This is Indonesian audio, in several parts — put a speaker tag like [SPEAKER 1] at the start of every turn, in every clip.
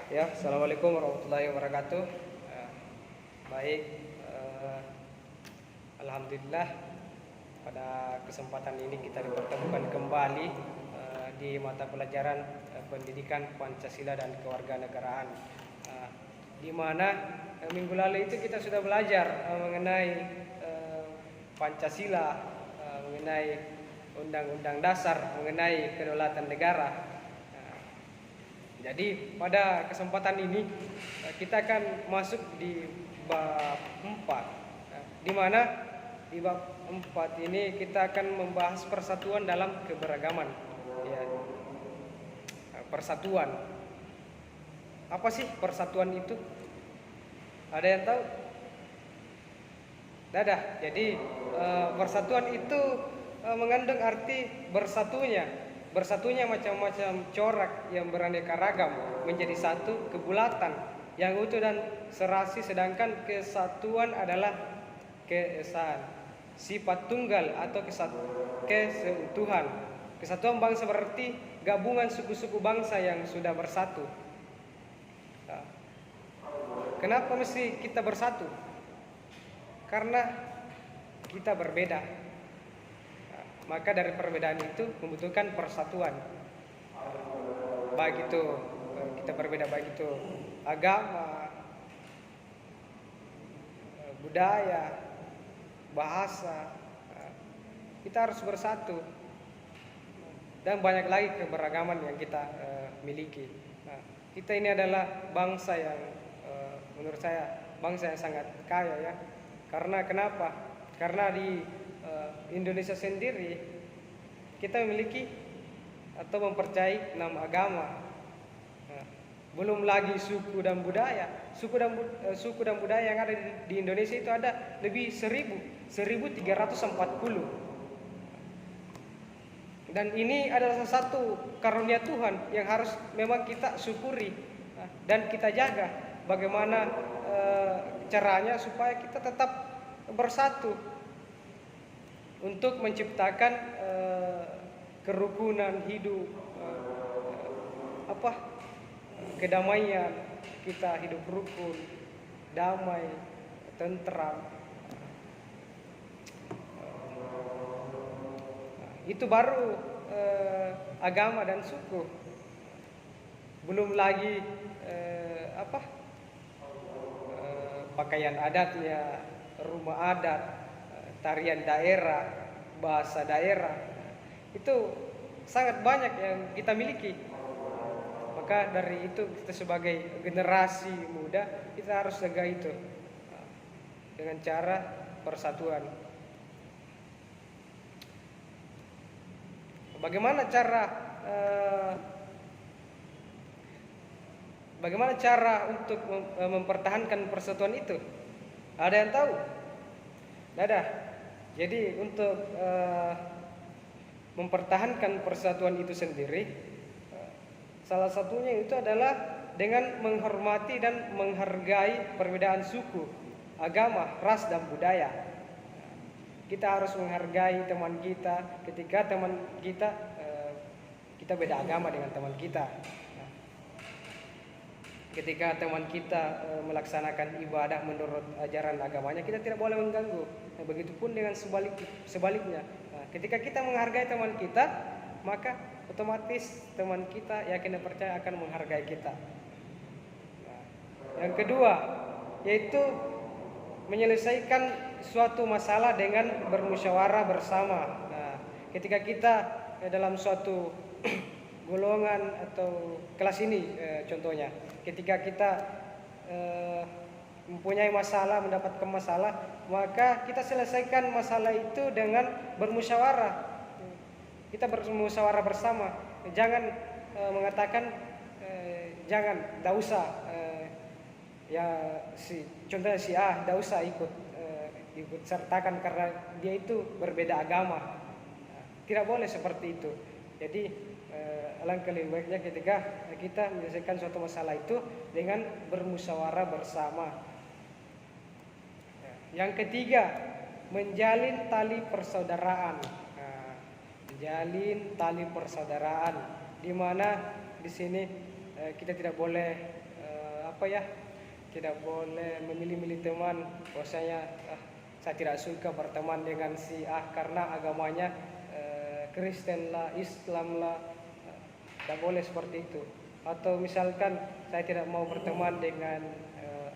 [SPEAKER 1] Ya, assalamualaikum warahmatullahi wabarakatuh. Baik, alhamdulillah pada kesempatan ini kita dipertemukan kembali di mata pelajaran pendidikan Pancasila dan Kewarganegaraan, di mana minggu lalu itu kita sudah belajar mengenai Pancasila, mengenai Undang-Undang Dasar, mengenai kedaulatan negara. Jadi pada kesempatan ini kita akan masuk di bab 4, di mana di bab 4 ini kita akan membahas persatuan dalam keberagaman. Ya, persatuan. Apa sih persatuan itu? Ada yang tahu? Dadah. Jadi persatuan itu mengandung arti bersatunya macam-macam corak yang beraneka ragam menjadi satu kebulatan yang utuh dan serasi, sedangkan kesatuan adalah keesaan, sifat tunggal atau keseutuhan. Kesatuan bangsa berarti gabungan suku-suku bangsa yang sudah bersatu. Nah, kenapa mesti kita bersatu? Karena kita berbeda. Maka dari perbedaan itu membutuhkan persatuan. Baik itu kita berbeda, baik itu agama, budaya, bahasa, kita harus bersatu. Dan banyak lagi keberagaman yang kita miliki. Nah, kita ini adalah bangsa yang menurut saya bangsa yang sangat kaya, ya. Karena kenapa? Karena di Indonesia sendiri kita memiliki atau mempercayai 6 agama. Nah, belum lagi suku dan budaya. Suku dan budaya yang ada di Indonesia itu ada lebih 1340. Dan ini adalah salah satu karunia Tuhan yang harus memang kita syukuri dan kita jaga. Bagaimana caranya supaya kita tetap bersatu untuk menciptakan kerukunan hidup, kedamaian, kita hidup rukun, damai, tentram. Itu baru agama dan suku. Belum lagi pakaian adatnya, rumah adat, tarian daerah, bahasa daerah. Itu sangat banyak yang kita miliki. Maka dari itu kita sebagai generasi muda kita harus jaga itu dengan cara persatuan. Bagaimana cara untuk mempertahankan persatuan itu? Ada yang tahu? Ada. Jadi untuk mempertahankan persatuan itu sendiri, salah satunya itu adalah dengan menghormati dan menghargai perbedaan suku, agama, ras dan budaya. Kita harus menghargai teman kita ketika teman kita beda agama dengan teman kita. Ketika teman kita melaksanakan ibadah menurut ajaran agamanya, kita tidak boleh mengganggu. Nah, begitupun dengan sebaliknya. Nah, ketika kita menghargai teman kita, maka otomatis teman kita yakin dan percaya akan menghargai kita. Nah, yang kedua, yaitu menyelesaikan suatu masalah dengan bermusyawarah bersama. Nah, ketika kita dalam suatu golongan atau kelas ini contohnya, ketika kita mempunyai masalah, mendapatkan masalah, maka kita selesaikan masalah itu dengan bermusyawarah. Kita bermusyawarah bersama. Jangan mengatakan jangan, tidak usah, contohnya si A tidak usah ikut sertakan karena dia itu berbeda agama. Tidak boleh seperti itu. Jadi alangkah lebih baiknya ketika kita menyelesaikan suatu masalah itu dengan bermusyawarah bersama. Yang ketiga, menjalin tali persaudaraan. Menjalin tali persaudaraan, di mana di sini kita tidak boleh tidak boleh memilih-milih teman. Bahwasanya saya tidak suka berteman dengan si A karena agamanya Kristen lah, Islam lah. Tidak boleh seperti itu. Atau misalkan saya tidak mau berteman dengan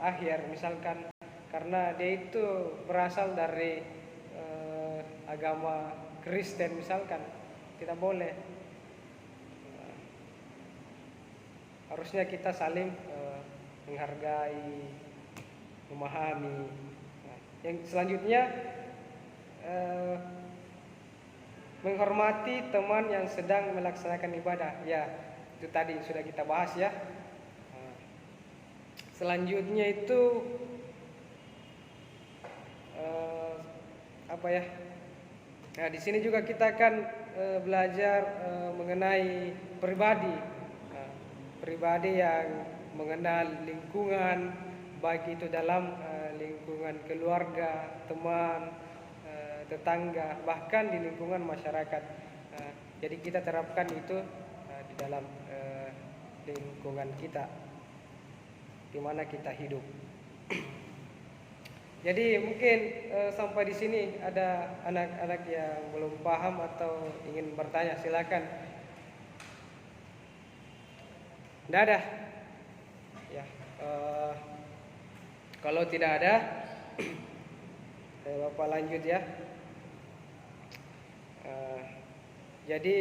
[SPEAKER 1] Ahyar misalkan karena dia itu berasal dari agama Kristen misalkan. Tidak boleh. Harusnya kita saling menghargai, memahami. Yang selanjutnya menghormati teman yang sedang melaksanakan ibadah. Ya, itu tadi sudah kita bahas ya. Selanjutnya itu Nah, di sini juga kita akan belajar mengenai pribadi. Pribadi yang mengenal lingkungan, baik itu dalam lingkungan keluarga, teman, tetangga, bahkan di lingkungan masyarakat. Jadi kita terapkan itu di dalam lingkungan kita, di mana kita hidup. Jadi mungkin sampai di sini ada anak-anak yang belum paham atau ingin bertanya, silakan. Tidak ada? Ya. Kalau tidak ada, Bapak lanjut ya. Jadi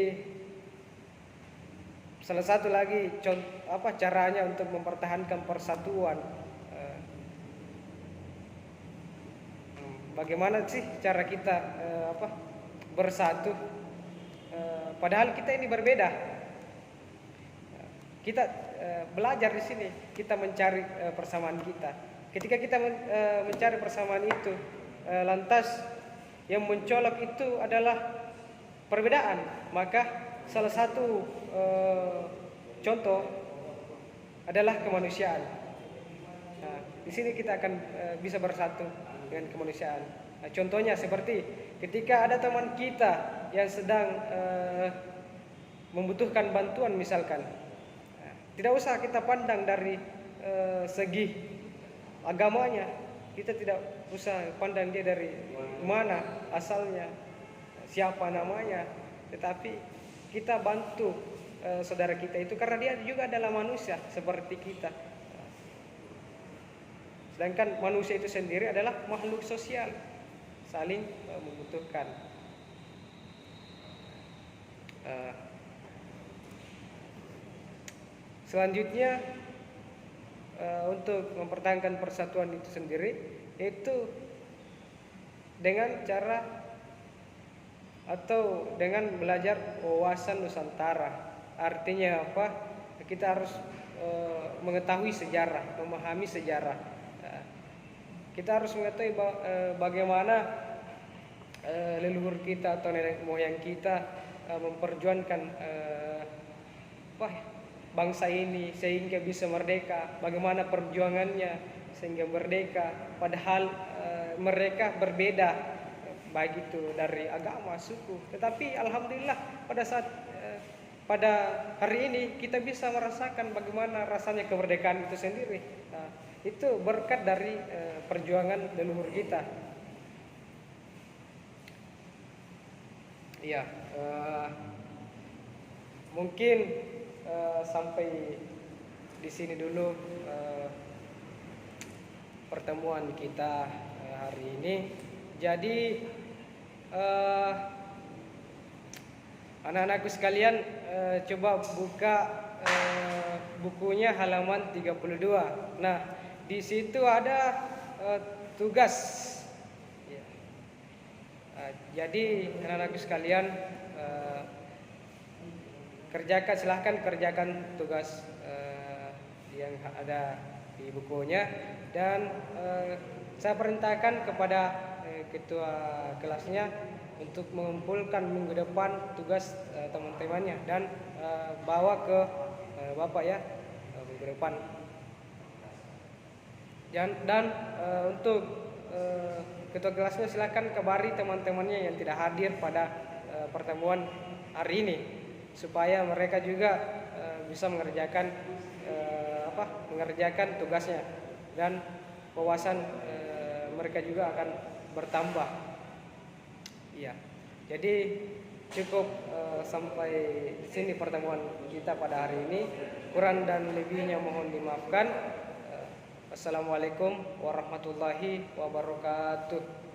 [SPEAKER 1] salah satu lagi caranya untuk mempertahankan persatuan. Bagaimana sih cara kita bersatu? Padahal kita ini berbeda. Kita belajar di sini, kita mencari persamaan kita. Ketika kita mencari persamaan itu, lantas yang mencolok itu adalah perbedaan. Maka salah satu contoh adalah kemanusiaan. Nah, di sini kita akan bisa bersatu dengan kemanusiaan. Nah, contohnya seperti ketika ada teman kita yang sedang membutuhkan bantuan misalkan, tidak usah kita pandang dari segi agamanya, kita tidak usah pandang dia dari mana asalnya, siapa namanya, tetapi kita bantu saudara kita itu karena dia juga adalah manusia seperti kita. Sedangkan manusia itu sendiri adalah makhluk sosial, saling membutuhkan. Selanjutnya untuk mempertahankan persatuan itu sendiri, itu dengan cara atau dengan belajar wawasan Nusantara. Artinya apa? Kita harus mengetahui sejarah, memahami sejarah. Kita harus mengetahui bagaimana leluhur kita atau nenek moyang kita memperjuangkan bangsa ini sehingga bisa merdeka. Bagaimana perjuangannya sehingga merdeka. Padahal mereka berbeda, baik itu dari agama, suku. Tetapi alhamdulillah pada hari ini kita bisa merasakan bagaimana rasanya kemerdekaan itu sendiri. Nah, itu berkat dari perjuangan leluhur kita. Iya, mungkin sampai di sini dulu pertemuan kita hari ini. Jadi anak-anakku sekalian, coba buka bukunya halaman 32. Nah, di situ ada tugas. Ya. Jadi anak-anakku sekalian, silahkan kerjakan tugas yang ada di bukunya, dan saya perintahkan kepada ketua kelasnya untuk mengumpulkan minggu depan tugas teman-temannya dan bawa ke Bapak ya minggu depan. Dan untuk ketua kelasnya silakan kabari teman-temannya yang tidak hadir pada pertemuan hari ini supaya mereka juga bisa mengerjakan mengerjakan tugasnya, dan wawasan mereka juga akan bertambah. Iya. Jadi cukup sampai sini pertemuan kita pada hari ini. Kurang dan lebihnya mohon dimaafkan. Assalamualaikum warahmatullahi wabarakatuh.